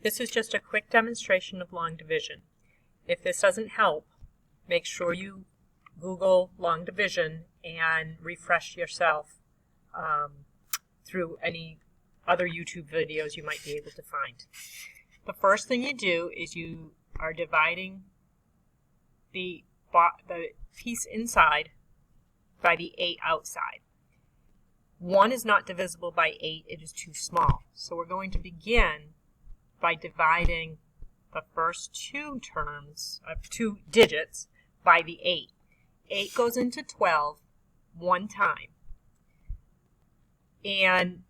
This is just a quick demonstration of long division. If this doesn't help, make sure you Google long division and refresh yourself through any other YouTube videos you might be able to find. The first thing you do is you are dividing the piece inside by the 8 outside. 1 is not divisible by 8, it is too small. So we're going to begin by dividing the first two digits by the 8. 8 goes into 12 one time. And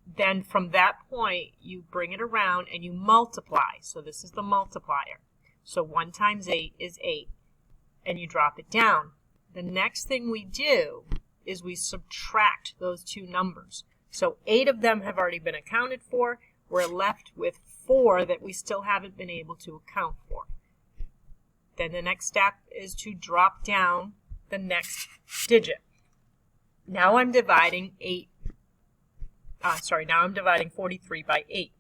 then from that point, you bring it around and you multiply. So this is the multiplier. So 1 times 8 is 8. And you drop it down. The next thing we do is we subtract those two numbers. So 8 of them have already been accounted for. We're left with 4 that we still haven't been able to account for. Then the next step is to drop down the next digit. Now I'm dividing 43 by 8.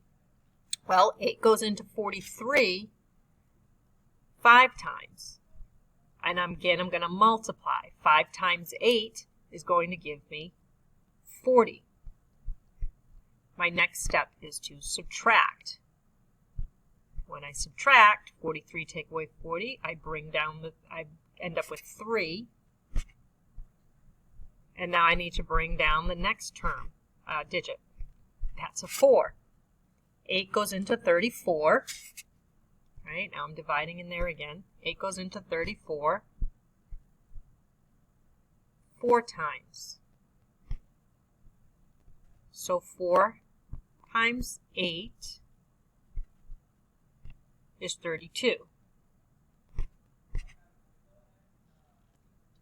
Well, 8 goes into 43 5 times. And again, I'm going to multiply. 5 times 8 is going to give me 40. My next step is to subtract. When I subtract, 43 take away 40, I end up with 3. And now I need to bring down the next term, digit. That's a 4. 8 goes into 34. Right, now I'm dividing in there again. 8 goes into 34 4 times. So 4 times 8 is 32.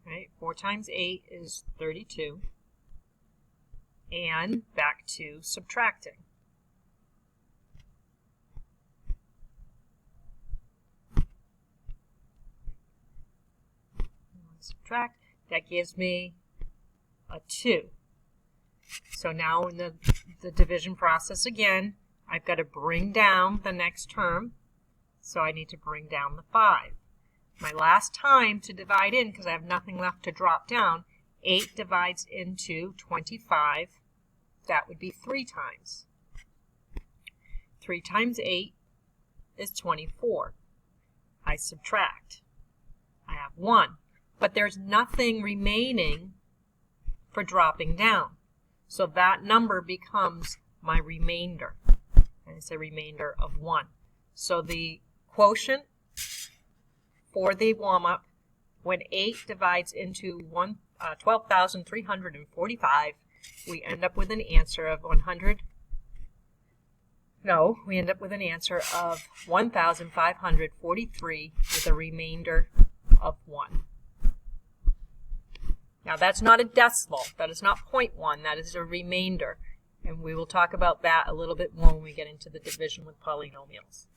Right, 4 times 8 is 32. And back to subtracting. Subtract, that gives me a 2. So now in the division process again, I've got to bring down the next term. So I need to bring down the 5. My last time to divide in, because I have nothing left to drop down, 8 divides into 25. That would be 3 times. 3 times 8 is 24. I subtract. I have 1. But there's nothing remaining for dropping down. So that number becomes my remainder. And it's a remainder of 1. So the quotient for the warm-up, when 8 divides into 12,345, we end up with an answer of 1,543 with a remainder of 1. Now that's not a decimal, that is not 0.1, that is a remainder. And we will talk about that a little bit more when we get into the division with polynomials.